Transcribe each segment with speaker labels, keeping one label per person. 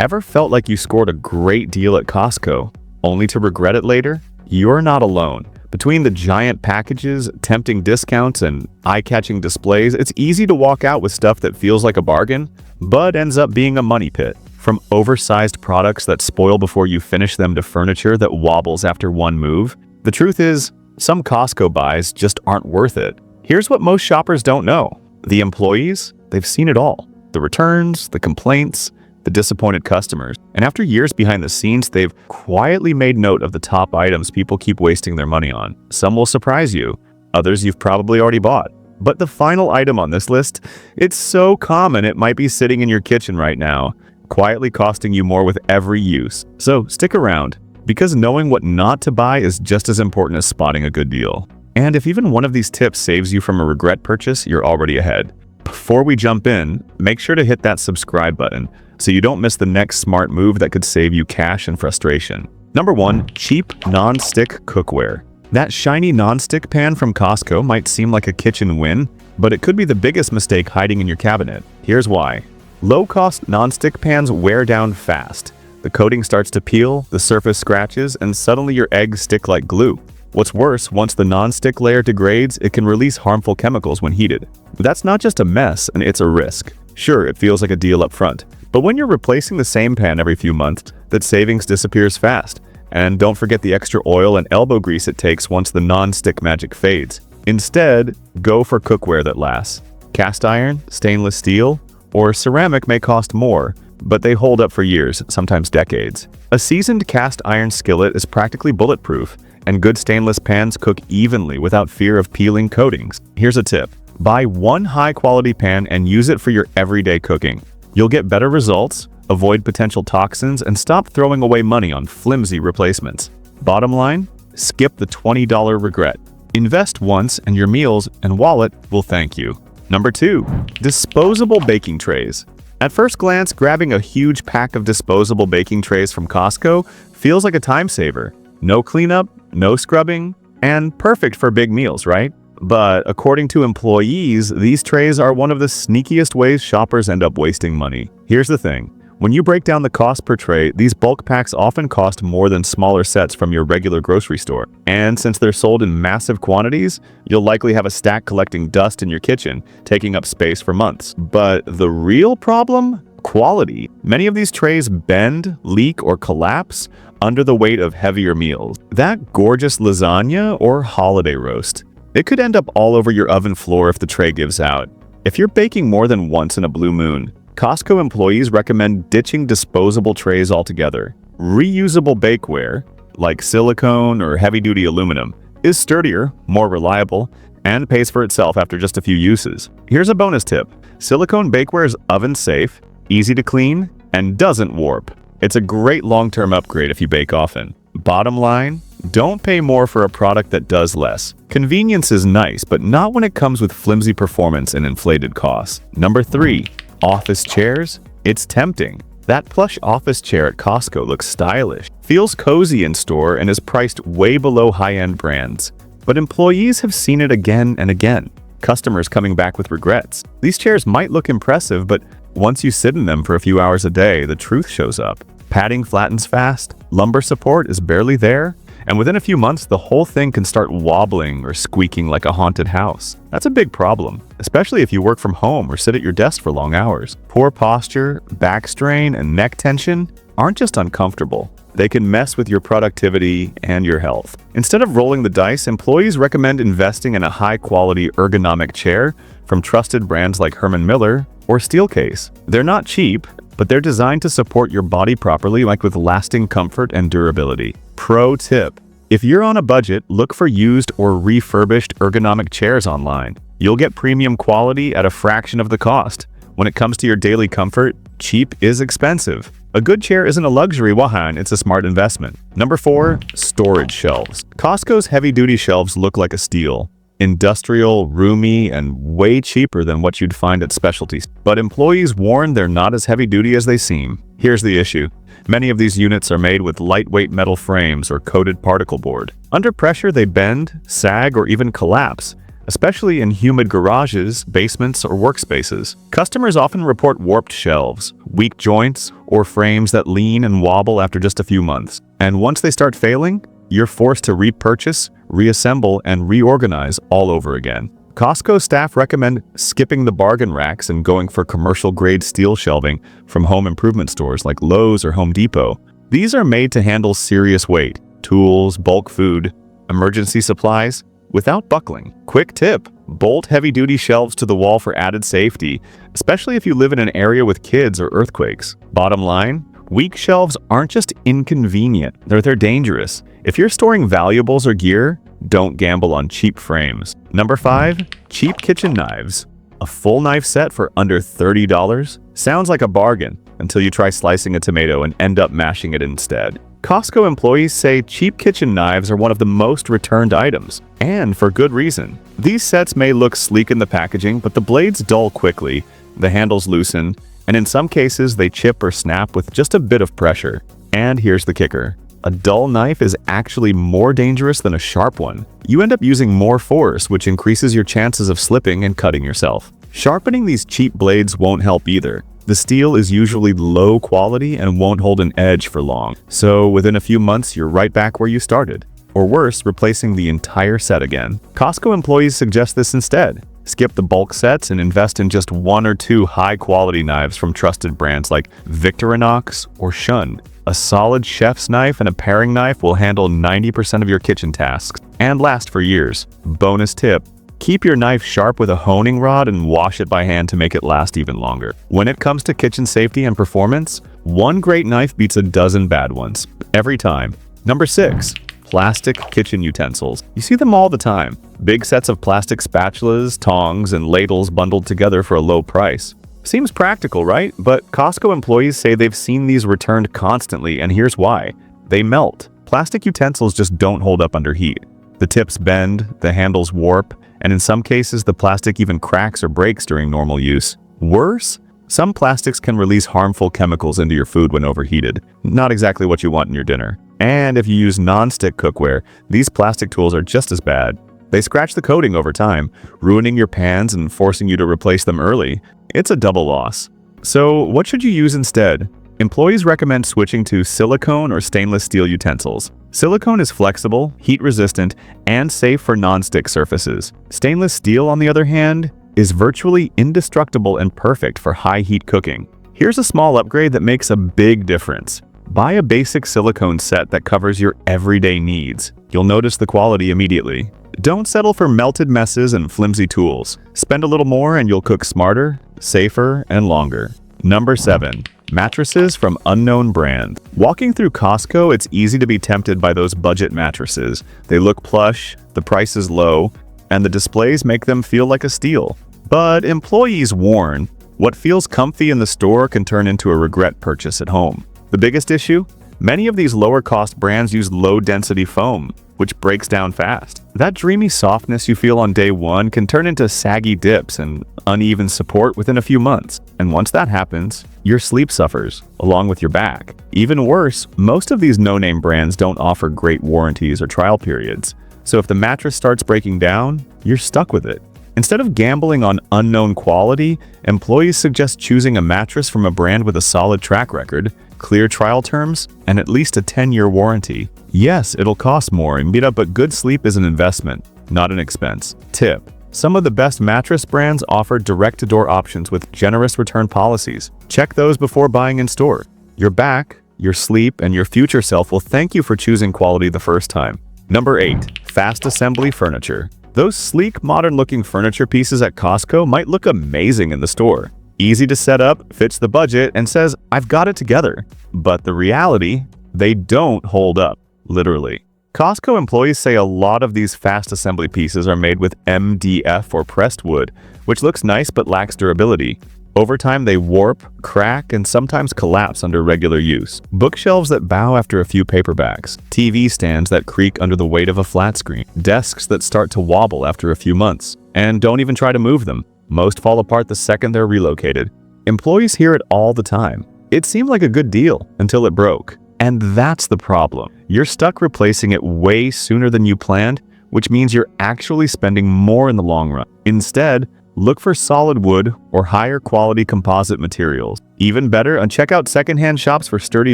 Speaker 1: Ever felt like you scored a great deal at Costco, only to regret it later? You're not alone. Between the giant packages, tempting discounts, and eye-catching displays, it's easy to walk out with stuff that feels like a bargain, but ends up being a money pit. From oversized products that spoil before you finish them to furniture that wobbles after one move, the truth is, some Costco buys just aren't worth it. Here's what most shoppers don't know. The employees, they've seen it all. The returns, the complaints, the disappointed customers. And after years behind the scenes, they've quietly made note of the top items people keep wasting their money on. Some will surprise you, others you've probably already bought. But the final item on this list, it's so common it might be sitting in your kitchen right now, quietly costing you more with every use. So stick around, because knowing what not to buy is just as important as spotting a good deal. And if even one of these tips saves you from a regret purchase, you're already ahead. Before we jump in, make sure to hit that subscribe button so you don't miss the next smart move that could save you cash and frustration. Number 1, cheap non-stick cookware. That shiny non-stick pan from Costco might seem like a kitchen win, but it could be the biggest mistake hiding in your cabinet. Here's why. Low-cost non-stick pans wear down fast. The coating starts to peel, the surface scratches, and suddenly your eggs stick like glue. What's worse, once the non-stick layer degrades, it can release harmful chemicals when heated. That's not just a mess, and it's a risk. Sure, it feels like a deal up front, but when you're replacing the same pan every few months, that savings disappears fast. And don't forget the extra oil and elbow grease it takes once the non-stick magic fades. Instead, go for cookware that lasts. Cast iron, stainless steel, or ceramic may cost more, but they hold up for years, sometimes decades. A seasoned cast iron skillet is practically bulletproof, and good stainless pans cook evenly without fear of peeling coatings. Here's a tip. Buy one high-quality pan and use it for your everyday cooking. You'll get better results, avoid potential toxins, and stop throwing away money on flimsy replacements. Bottom line, skip the $20 regret. Invest once and your meals and wallet will thank you. Number 2, disposable baking trays. At first glance, grabbing a huge pack of disposable baking trays from Costco feels like a time saver. No cleanup, no scrubbing, and perfect for big meals, right? But according to employees, these trays are one of the sneakiest ways shoppers end up wasting money. Here's the thing. When you break down the cost per tray, these bulk packs often cost more than smaller sets from your regular grocery store. And since they're sold in massive quantities, you'll likely have a stack collecting dust in your kitchen, taking up space for months. But the real problem? Quality. Many of these trays bend, leak, or collapse under the weight of heavier meals. That gorgeous lasagna or holiday roast. It could end up all over your oven floor if the tray gives out. If you're baking more than once in a blue moon, Costco employees recommend ditching disposable trays altogether. Reusable bakeware, like silicone or heavy-duty aluminum, is sturdier, more reliable, and pays for itself after just a few uses. Here's a bonus tip. Silicone bakeware is oven-safe, easy to clean, and doesn't warp. It's a great long-term upgrade if you bake often. Bottom line, don't pay more for a product that does less. Convenience is nice, but not when it comes with flimsy performance and inflated costs. Number 3, office chairs. It's tempting. That plush office chair at Costco looks stylish, feels cozy in store, and is priced way below high-end brands. But employees have seen it again and again. Customers coming back with regrets. These chairs might look impressive, but once you sit in them for a few hours a day, the truth shows up. Padding flattens fast, lumbar support is barely there, and within a few months, the whole thing can start wobbling or squeaking like a haunted house. That's a big problem, especially if you work from home or sit at your desk for long hours. Poor posture, back strain, and neck tension aren't just uncomfortable. They can mess with your productivity and your health. Instead of rolling the dice, employees recommend investing in a high-quality ergonomic chair from trusted brands like Herman Miller or Steelcase. They're not cheap, but they're designed to support your body properly, like with lasting comfort and durability. Pro tip: if you're on a budget, look for used or refurbished ergonomic chairs online. You'll get premium quality at a fraction of the cost. When it comes to your daily comfort, cheap is expensive. A good chair isn't a luxury, Wahan, it's a smart investment. Number 4, storage shelves. Costco's heavy-duty shelves look like a steal. Industrial, roomy, and way cheaper than what you'd find at specialties. But employees warn they're not as heavy-duty as they seem. Here's the issue. Many of these units are made with lightweight metal frames or coated particle board. Under pressure, they bend, sag, or even collapse, especially in humid garages, basements, or workspaces. Customers often report warped shelves, weak joints, or frames that lean and wobble after just a few months. And once they start failing, you're forced to repurchase, reassemble, and reorganize all over again. Costco staff recommend skipping the bargain racks and going for commercial-grade steel shelving from home improvement stores like Lowe's or Home Depot. These are made to handle serious weight, tools, bulk food, emergency supplies, without buckling. Quick tip: bolt heavy-duty shelves to the wall for added safety, especially if you live in an area with kids or earthquakes. Bottom line, weak shelves aren't just inconvenient, they're dangerous. If you're storing valuables or gear, don't gamble on cheap frames. Number 5. Cheap kitchen knives. A full knife set for under $30? Sounds like a bargain until you try slicing a tomato and end up mashing it instead. Costco employees say cheap kitchen knives are one of the most returned items, and for good reason. These sets may look sleek in the packaging, but the blades dull quickly, the handles loosen, and in some cases they chip or snap with just a bit of pressure. And here's the kicker: a dull knife is actually more dangerous than a sharp one. You end up using more force, which increases your chances of slipping and cutting yourself. Sharpening these cheap blades won't help either. The steel is usually low quality and won't hold an edge for long, so within a few months you're right back where you started. Or worse, replacing the entire set again. Costco employees suggest this instead. Skip the bulk sets and invest in just 1 or 2 high-quality knives from trusted brands like Victorinox or Shun. A solid chef's knife and a paring knife will handle 90% of your kitchen tasks and last for years. Bonus tip: keep your knife sharp with a honing rod and wash it by hand to make it last even longer. When it comes to kitchen safety and performance, one great knife beats a dozen bad ones, every time. Number 6. Plastic kitchen utensils. You see them all the time. Big sets of plastic spatulas, tongs, and ladles bundled together for a low price. Seems practical, right? But Costco employees say they've seen these returned constantly, and here's why. They melt. Plastic utensils just don't hold up under heat. The tips bend, the handles warp, and in some cases the plastic even cracks or breaks during normal use. Worse, some plastics can release harmful chemicals into your food when overheated. Not exactly what you want in your dinner. And if you use non-stick cookware, these plastic tools are just as bad. They scratch the coating over time, ruining your pans and forcing you to replace them early. It's a double loss. So what should you use instead? Employees recommend switching to silicone or stainless steel utensils. Silicone is flexible, heat-resistant, and safe for non-stick surfaces. Stainless steel, on the other hand, is virtually indestructible and perfect for high-heat cooking. Here's a small upgrade that makes a big difference. Buy a basic silicone set that covers your everyday needs. You'll notice the quality immediately. Don't settle for melted messes and flimsy tools. Spend a little more and you'll cook smarter, safer, and longer. Number 7. Mattresses from unknown brands. Walking through Costco, it's easy to be tempted by those budget mattresses. They look plush, the price is low, and the displays make them feel like a steal. But employees warn, what feels comfy in the store can turn into a regret purchase at home. The biggest issue? Many of these lower-cost brands use low-density foam, which breaks down fast. That dreamy softness you feel on day one can turn into saggy dips and uneven support within a few months. And once that happens, your sleep suffers, along with your back. Even worse, most of these no-name brands don't offer great warranties or trial periods. So if the mattress starts breaking down, you're stuck with it. Instead of gambling on unknown quality, employees suggest choosing a mattress from a brand with a solid track record, clear trial terms, and at least a 10-year warranty. Yes, it'll cost more, but good sleep is an investment, not an expense. Tip: some of the best mattress brands offer direct-to-door options with generous return policies. Check those before buying in store. Your back, your sleep, and your future self will thank you for choosing quality the first time. Number 8. Fast assembly furniture. Those sleek, modern-looking furniture pieces at Costco might look amazing in the store. Easy to set up, fits the budget, and says, "I've got it together." But the reality? They don't hold up, literally. Costco employees say a lot of these fast assembly pieces are made with MDF or pressed wood, which looks nice but lacks durability. Over time, they warp, crack, and sometimes collapse under regular use. Bookshelves that bow after a few paperbacks, TV stands that creak under the weight of a flat screen, desks that start to wobble after a few months. And don't even try to move them. Most fall apart the second they're relocated. Employees hear it all the time. It seemed like a good deal until it broke. And that's the problem. You're stuck replacing it way sooner than you planned, which means you're actually spending more in the long run. Instead, look for solid wood or higher quality composite materials. Even better, and check out secondhand shops for sturdy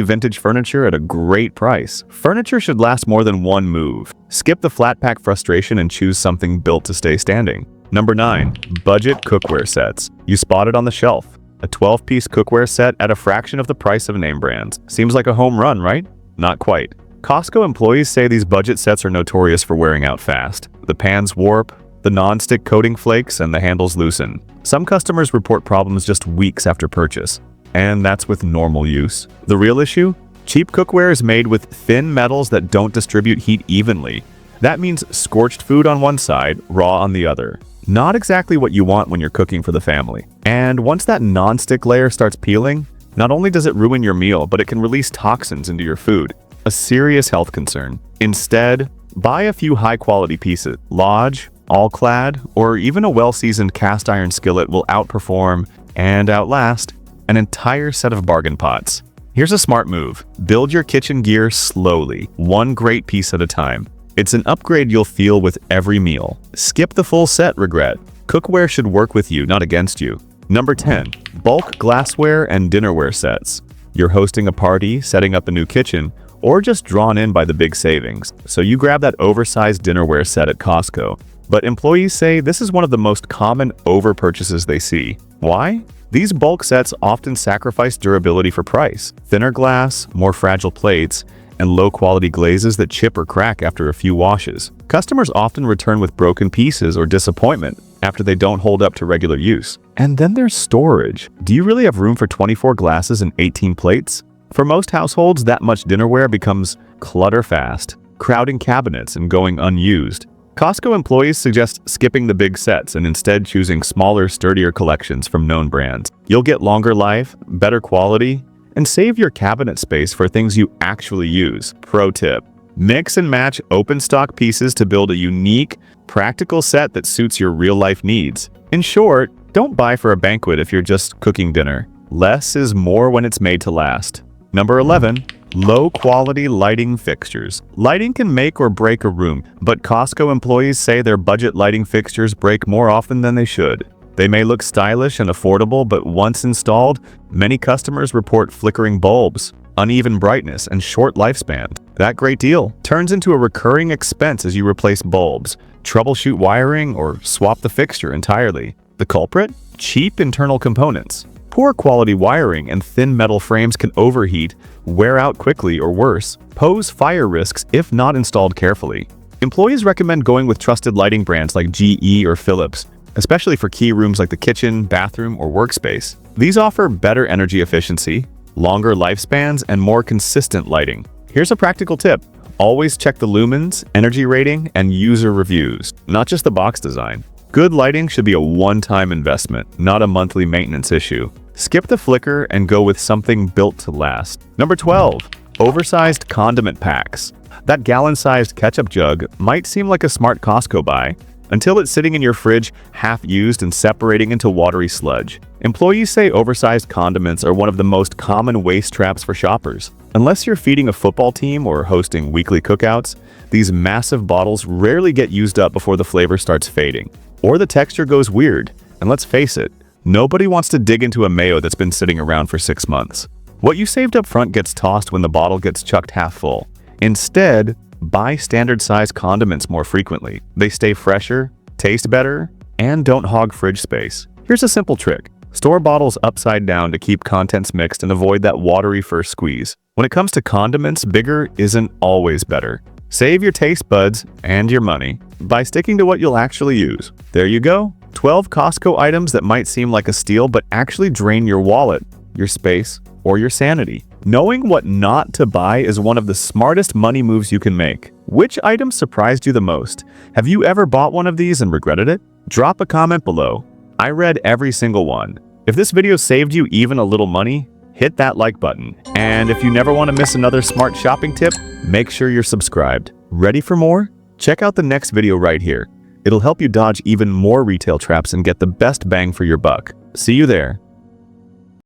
Speaker 1: vintage furniture at a great price. Furniture should last more than one move. Skip the flat pack frustration and choose something built to stay standing. Number 9. Budget cookware sets. You spot it on the shelf. A 12-piece cookware set at a fraction of the price of name brands. Seems like a home run, right? Not quite. Costco employees say these budget sets are notorious for wearing out fast. The pans warp, the non-stick coating flakes, and the handles loosen. Some customers report problems just weeks after purchase. And that's with normal use. The real issue? Cheap cookware is made with thin metals that don't distribute heat evenly. That means scorched food on one side, raw on the other. Not exactly what you want when you're cooking for the family. And once that non-stick layer starts peeling, not only does it ruin your meal, but it can release toxins into your food. A serious health concern. Instead, buy a few high-quality pieces. Lodge, all-clad, or even a well-seasoned cast iron skillet will outperform and outlast an entire set of bargain pots. Here's a smart move. Build your kitchen gear slowly, one great piece at a time. It's an upgrade you'll feel with every meal. Skip the full set regret. Cookware should work with you, not against you. Number 10. Bulk glassware and dinnerware sets. You're hosting a party, setting up a new kitchen, or just drawn in by the big savings. So you grab that oversized dinnerware set at Costco. But employees say this is one of the most common over-purchases they see. Why? These bulk sets often sacrifice durability for price. Thinner glass, more fragile plates, and low-quality glazes that chip or crack after a few washes. Customers often return with broken pieces or disappointment after they don't hold up to regular use. And then there's storage. Do you really have room for 24 glasses and 18 plates? For most households, that much dinnerware becomes clutter-fast, crowding cabinets and going unused. Costco employees suggest skipping the big sets and instead choosing smaller, sturdier collections from known brands. You'll get longer life, better quality, and save your cabinet space for things you actually use. Pro tip: mix and match open stock pieces to build a unique, practical set that suits your real-life needs. In short, don't buy for a banquet if you're just cooking dinner. Less is more when it's made to last. Number 11. Low-quality lighting fixtures. Lighting can make or break a room, but Costco employees say their budget lighting fixtures break more often than they should. They may look stylish and affordable, but once installed, many customers report flickering bulbs, uneven brightness, and short lifespan. That great deal turns into a recurring expense as you replace bulbs, troubleshoot wiring, or swap the fixture entirely. The culprit? Cheap internal components. Poor quality wiring and thin metal frames can overheat, wear out quickly, or worse, pose fire risks if not installed carefully. Employees recommend going with trusted lighting brands like GE or Philips, especially for key rooms like the kitchen, bathroom, or workspace. These offer better energy efficiency, longer lifespans, and more consistent lighting. Here's a practical tip. Always check the lumens, energy rating, and user reviews, not just the box design. Good lighting should be a one-time investment, not a monthly maintenance issue. Skip the flicker and go with something built to last. Number 12. Oversized condiment packs. That gallon-sized ketchup jug might seem like a smart Costco buy, until it's sitting in your fridge half-used and separating into watery sludge. Employees say oversized condiments are one of the most common waste traps for shoppers. Unless you're feeding a football team or hosting weekly cookouts, these massive bottles rarely get used up before the flavor starts fading, or the texture goes weird. And let's face it, nobody wants to dig into a mayo that's been sitting around for 6 months. What you saved up front gets tossed when the bottle gets chucked half full. Instead, buy standard-sized condiments more frequently. They stay fresher, taste better, and don't hog fridge space. Here's a simple trick. Store bottles upside down to keep contents mixed and avoid that watery first squeeze. When it comes to condiments, bigger isn't always better. Save your taste buds and your money by sticking to what you'll actually use. There you go. 12 Costco items that might seem like a steal but actually drain your wallet, your space, or your sanity. Knowing what not to buy is one of the smartest money moves you can make. Which item surprised you the most? Have you ever bought one of these and regretted it? Drop a comment below. I read every single one. If this video saved you even a little money, hit that like button. And if you never want to miss another smart shopping tip, make sure you're subscribed. Ready for more? Check out the next video right here. It'll help you dodge even more retail traps and get the best bang for your buck. See you there.